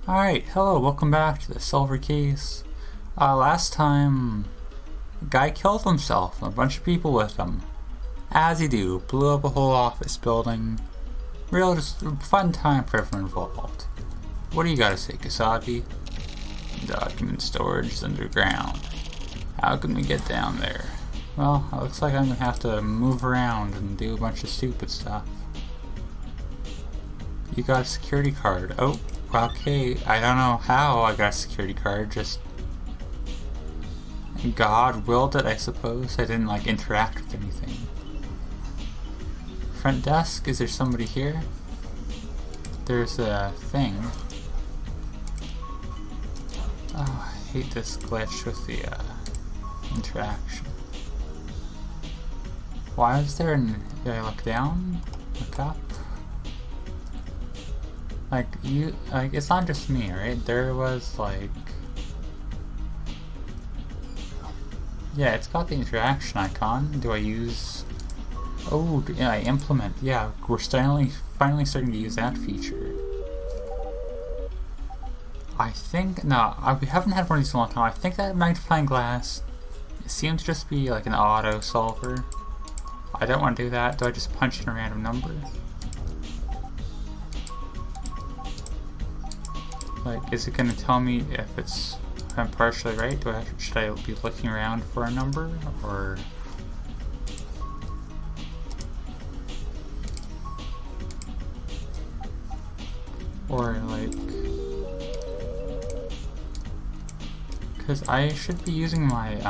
Alright, hello, welcome back to the Silver Keys. Last time, a guy killed himself and a bunch of people with him. As you do, blew up a whole office building. Real just fun time for everyone involved. What do you gotta say, Kasagi? Document storage is underground. How can we get down there? Well, it looks like I'm gonna have to move around and do a bunch of stupid stuff. You got a security card. Oh. Okay, I don't know how I got a security card, just God willed it, I suppose. I didn't interact with anything. Front desk, is there somebody here? There's a thing. Oh, I hate this glitch with the interaction. Why is there did I look down? Look up? It's not just me, right? There was yeah, it's got the interaction icon. Do I use... Oh, yeah, I implement. Yeah, we're finally starting to use that feature. I think, we haven't had one of these in a long time. I think that magnifying glass, it seems to just be an auto solver. I don't want to do that. Do I just punch in a random number? Is it going to tell me if I'm partially right? Should I be looking around for a number, or... because I should be using my,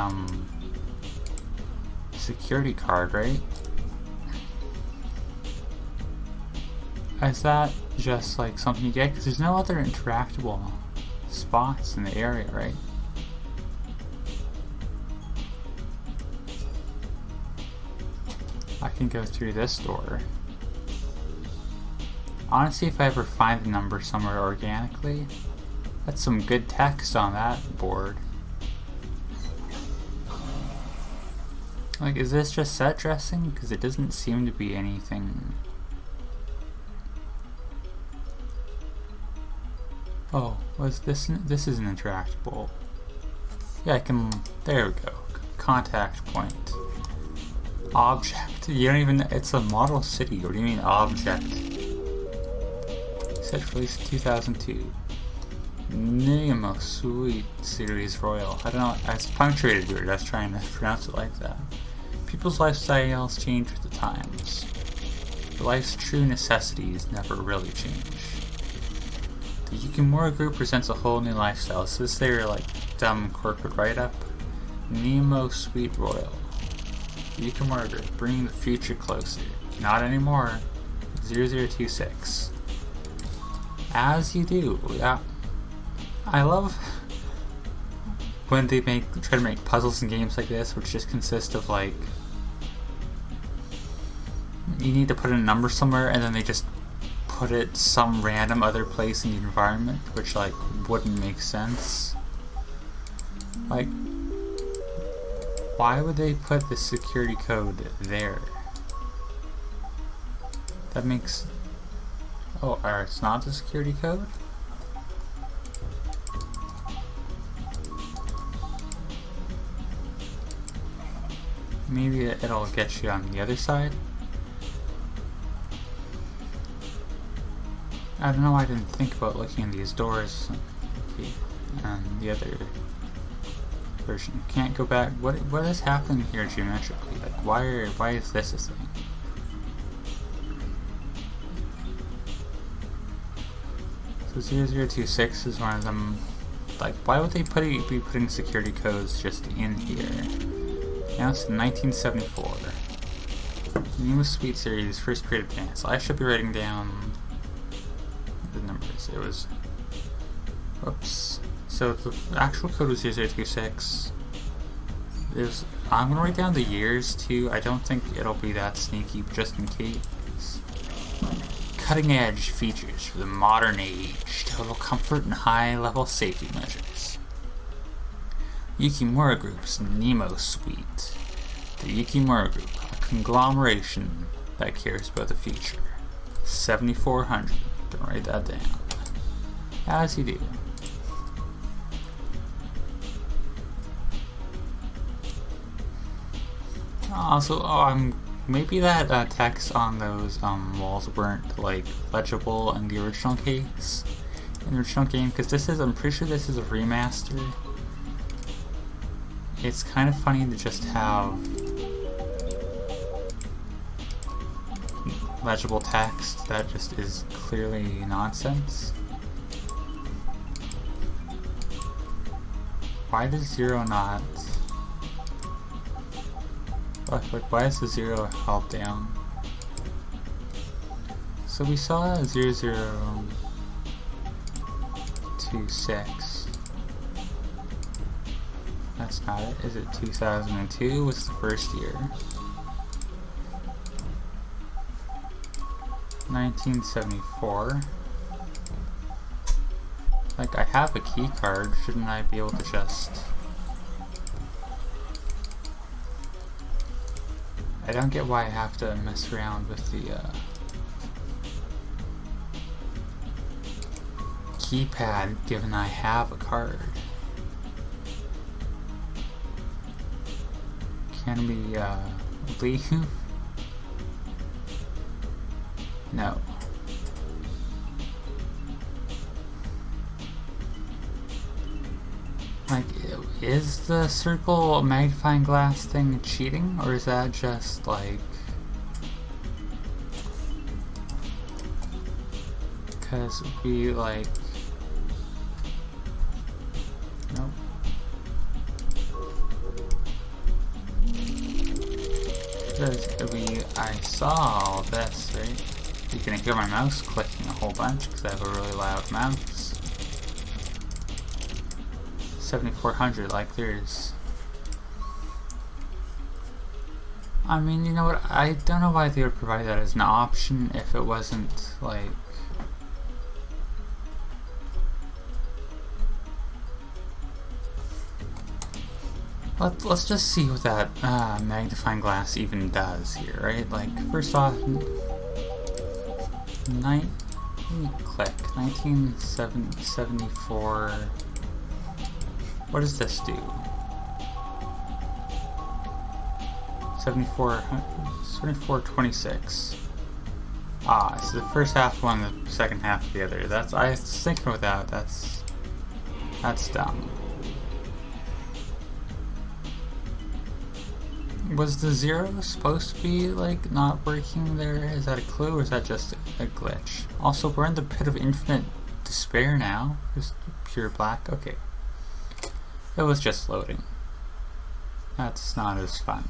security card, right? Is that just something you get? Because there's no other interactable spots in the area, right? I can go through this door. Honestly, if I ever find the number somewhere organically, that's some good text on that board. Is this just set dressing? Because it doesn't seem to be anything... Oh, this isn't interactable. Yeah, I can, there we go. Contact point. Object. You don't even, it's a model city. What do you mean object? Set release 2002. Nemo Suite Series Royal. I don't know, it's punctuated weird. I was trying to pronounce it like that. People's lifestyles change with the times. But life's true necessities never really change. The Yukimura Group presents a whole new lifestyle. Is this their dumb corporate write-up? Nemo Suite Royal. The Yukimura Group, bringing the future closer. Not anymore. 0026. As you do, yeah. I love when they try to make puzzles and games like this, which just consist of you need to put in a number somewhere, and then they just put it some random other place in the environment, which wouldn't make sense. Why would they put the security code there? That makes... Oh, it's not the security code? Maybe it'll get you on the other side? I don't know why I didn't think about looking in these doors. Okay. And the other version. Can't go back. What is happening here geometrically? Why is this a thing? So 0026 is one of them. Why would they be putting security codes just in here? Now it's 1974. New Suite Series, first creative dance. I should be writing down the numbers. It was... Oops. So the actual code was 0026. I'm gonna write down the years too. I don't think it'll be that sneaky, but just in case. Cutting edge features for the modern age. Total comfort and high level safety measures. Yukimura Group's Nemo Suite. The Yukimura Group, a conglomeration that cares about the future. 7400. Don't write that down. As you do. Also, maybe that text on those walls weren't like legible in the original case, in the original game, because I'm pretty sure this is a remaster. It's kind of funny to just have legible text that just is clearly nonsense. Why does 0 not... Like, why is the 0 held down? So we saw 0026. That's not it. Is it 2002? What's the first year? 1974. Like, I have a key card. Shouldn't I be able to just... I don't get why I have to mess around with the keypad given I have a card. Can we leave? No. Like, is the circle magnifying glass thing cheating, or is that just like... Because we like... Nope. Because I saw all this, right? You can hear my mouse clicking a whole bunch because I have a really loud mouse. 7400, like there's... I mean, you know what, I don't know why they would provide that as an option if it wasn't, like... Let's just see what that magnifying glass even does here, right? Like, first off, let me click, 1974... What does this do? 7426. Ah, it's the first half one, the second half the other. I was thinking about that. That's dumb. Was the 0 supposed to be like not working there? Is that a clue, or is that just a glitch? Also, we're in the pit of infinite despair now. Just pure black. Okay. It was just loading. That's not as fun.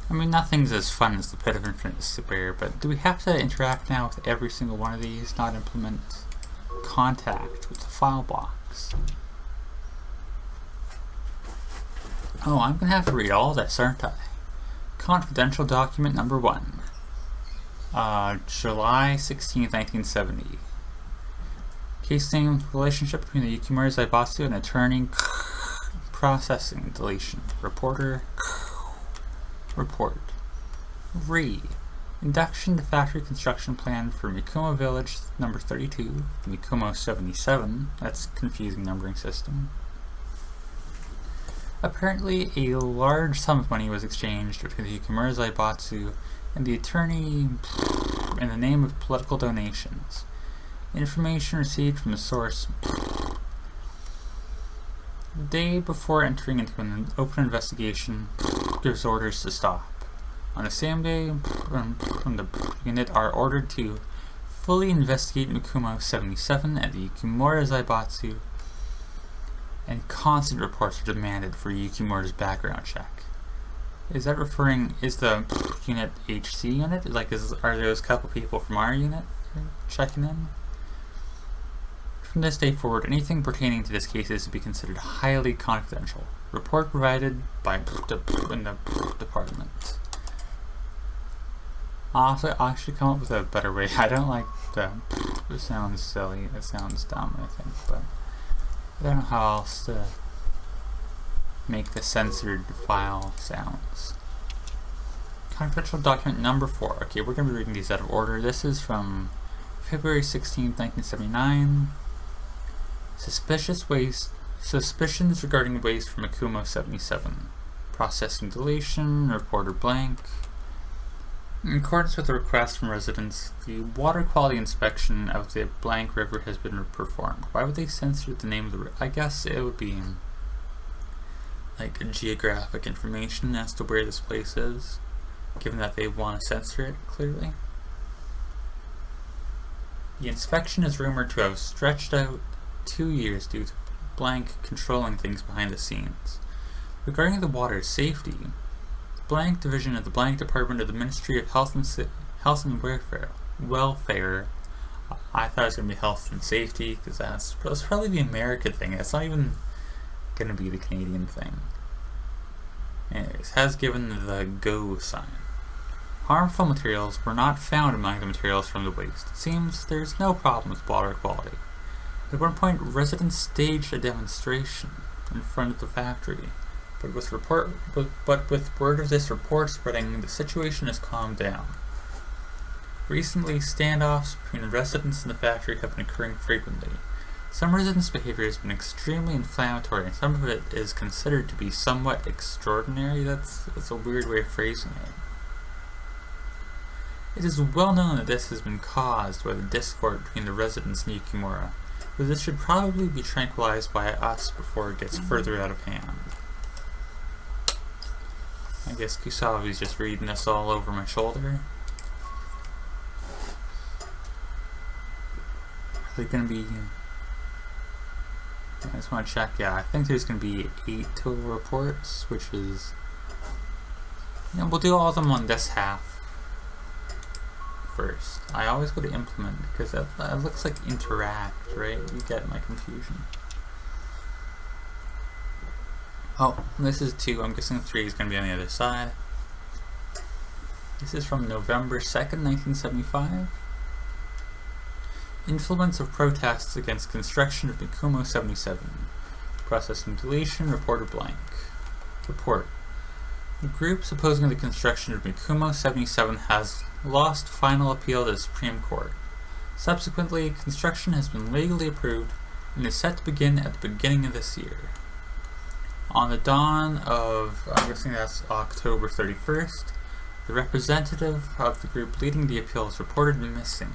I mean, nothing's as fun as the pit of infinite despair, but do we have to interact now with every single one of these, not implement contact with the file box? Oh, I'm gonna have to read all this, aren't I? Confidential document number 1. July 16th, 1970. Case name, relationship between the Yukimura Zaibatsu and attorney. Processing, deletion. Reporter. Report. Induction to factory construction plan for Mikumo Village number 32, Mikumo 77. That's confusing numbering system. Apparently, a large sum of money was exchanged between the Yukimura Zaibatsu and the attorney in the name of political donations. Information received from the source the day before entering into an open investigation gives orders to stop. On the same day, the unit are ordered to fully investigate Mikumo 77 at the Yukimura Zaibatsu, and constant reports are demanded for Yukimura's background check. Is that is the unit HC unit? Like, are those couple people from our unit checking in? From this day forward, anything pertaining to this case is to be considered highly confidential. Report provided by the department. I'll actually come up with a better way. I don't like it sounds silly, it sounds dumb, I think, but I don't know how else to make the censored file sounds. Confidential document number 4. Okay, we're going to be reading these out of order. This is from February 16th, 1979. Suspicions regarding waste from Akumo 77. Processing deletion, reporter blank. In accordance with the request from residents, the water quality inspection of the blank river has been performed. Why would they censor the name of the river? I guess it would be like geographic information as to where this place is, given that they want to censor it, clearly. The inspection is rumored to have stretched out 2 years due to blank controlling things behind the scenes. Regarding the water safety, the blank division of the blank department of the Ministry of Health and Welfare. I thought it was going to be health and safety, because that's probably the American thing. It's not even going to be the Canadian thing. Anyways, has given the go sign. Harmful materials were not found among the materials from the waste. It seems there's no problem with water quality. At one point, residents staged a demonstration in front of the factory, but with word of this report spreading, the situation has calmed down. Recently, standoffs between residents and the factory have been occurring frequently. Some residents' behavior has been extremely inflammatory, and some of it is considered to be somewhat extraordinary. That's a weird way of phrasing it. It is well known that this has been caused by the discord between the residents and Yukimura, but this should probably be tranquilized by us before it gets further out of hand. I guess Kusavi's just reading this all over my shoulder. Are they going to be... I just want to check. Yeah, I think there's going to be 8 total reports, which is... we'll do all of them on this half first. I always go to implement because that looks like interact, right? You get my confusion. Oh, this is 2. I'm guessing 3 is going to be on the other side. This is from November 2nd, 1975. Influence of protests against construction of Mikumo 77. Processing deletion, reporter blank. Report. The groups opposing the construction of Mikumo 77 has lost final appeal to the Supreme Court. Subsequently, construction has been legally approved and is set to begin at the beginning of this year. On the dawn of, I'm guessing that's October 31st, the representative of the group leading the appeal is reported missing.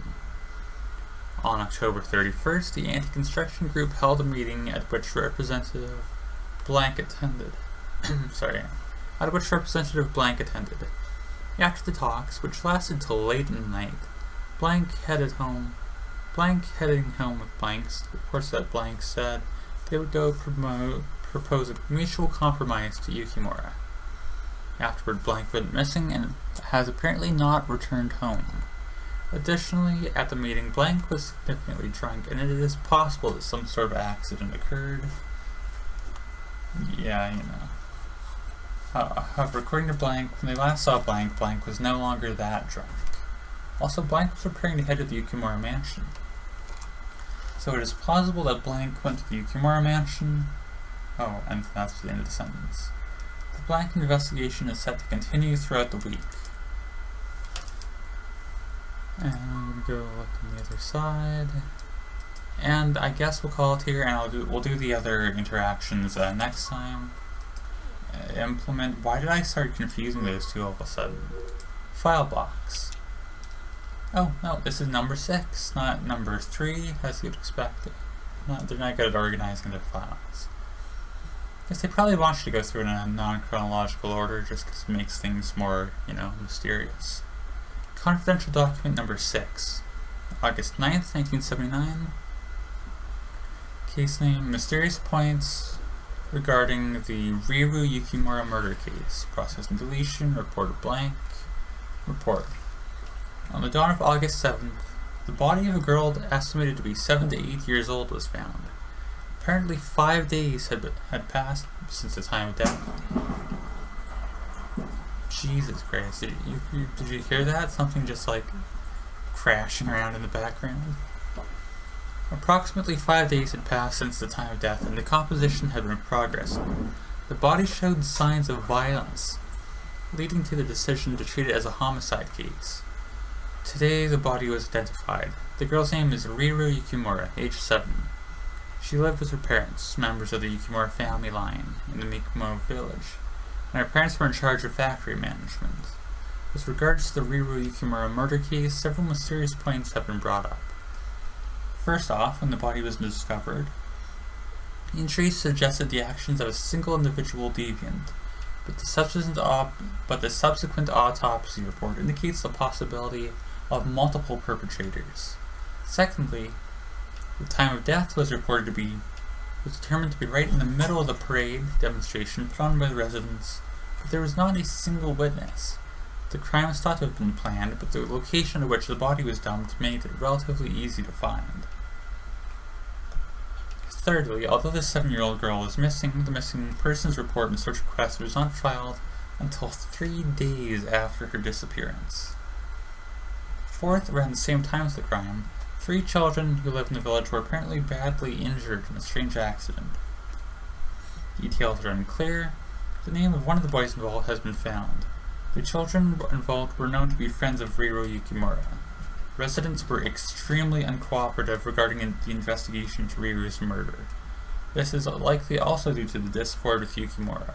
On October 31st, the anti-construction group held a meeting at which Representative Blank attended. After the talks, which lasted till late in the night, Blank heading home with Blank's reports that Blank said they would go propose a mutual compromise to Yukimura. Afterward, Blank went missing and has apparently not returned home. Additionally, at the meeting, Blank was significantly drunk, and it is possible that some sort of accident occurred. Yeah, However, according to Blank, when they last saw Blank, Blank was no longer that drunk. Also, Blank was preparing to head to the Yukimura mansion. So it is plausible that Blank went to the Yukimura mansion. Oh, and that's the end of the sentence. The Blank investigation is set to continue throughout the week. And I'm going to go look on the other side. And I guess we'll call it here, and we'll do the other interactions next time. Implement. Why did I start confusing those two all of a sudden? File box. Oh, no, this is number 6, not number 3, as you'd expect. They're not good at organizing their files. Guess they probably want you to go through it in a non-chronological order just because it makes things more, mysterious. Confidential document number 6. August 9th, 1979. Case name, Mysterious Points regarding the Riru Yukimura murder case. Process and deletion, reporter blank. Report. On the dawn of August 7th, the body of a girl estimated to be 7 to 8 years old was found. Apparently 5 days had passed since the time of death. Jesus Christ, did you hear that? Something just like crashing around in the background. Approximately 5 days had passed since the time of death, and decomposition had been progressing. The body showed signs of violence, leading to the decision to treat it as a homicide case. Today, the body was identified. The girl's name is Riru Yukimura, age 7. She lived with her parents, members of the Yukimura family line, in the Mikumo village, and her parents were in charge of factory management. With regards to the Riru Yukimura murder case, several mysterious points have been brought up. First off, when the body was discovered, injuries suggested the actions of a single individual deviant, but the subsequent autopsy report indicates the possibility of multiple perpetrators. Secondly, the time of death was determined to be right in the middle of the parade demonstration put on by the residents, but there was not a single witness. The crime was thought to have been planned, but the location at which the body was dumped made it relatively easy to find. Thirdly, although the 7-year-old girl is missing, the missing persons report and search request was not filed until 3 days after her disappearance. Fourth, around the same time as the crime, 3 children who lived in the village were apparently badly injured in a strange accident. Details are unclear. The name of one of the boys involved has been found. The children involved were known to be friends of Riru Yukimura. Residents were extremely uncooperative regarding the investigation into Riru's murder. This is likely also due to the discord with Yukimura.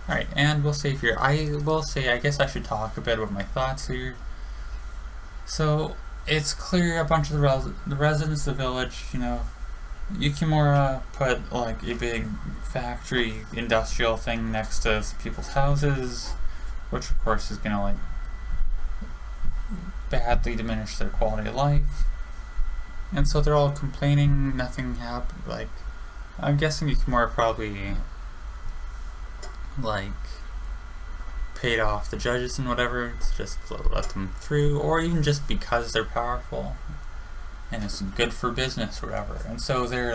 Alright, and we'll save here. I guess I should talk a bit about my thoughts here. So, it's clear a bunch of the residents of the village, Yukimura put like a big factory industrial thing next to people's houses, which of course is gonna badly diminish their quality of life. And so they're all complaining, nothing happened. I'm guessing Yukimura probably paid off the judges and whatever to just let them through, or even just because they're powerful and it's good for business or whatever. And so they're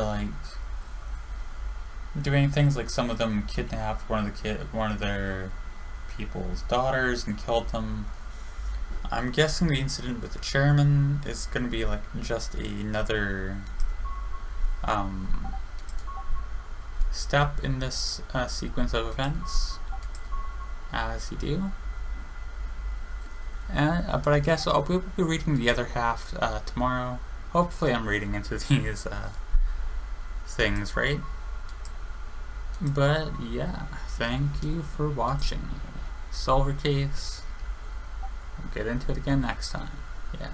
doing things like some of them kidnapped one of their people's daughters and killed them. I'm guessing the incident with the chairman is going to be just another step in this sequence of events, as you do. But I guess we'll be reading the other half tomorrow. Hopefully I'm reading into these things right. But yeah, thank you for watching. Silver Case. We'll get into it again next time. Yeah.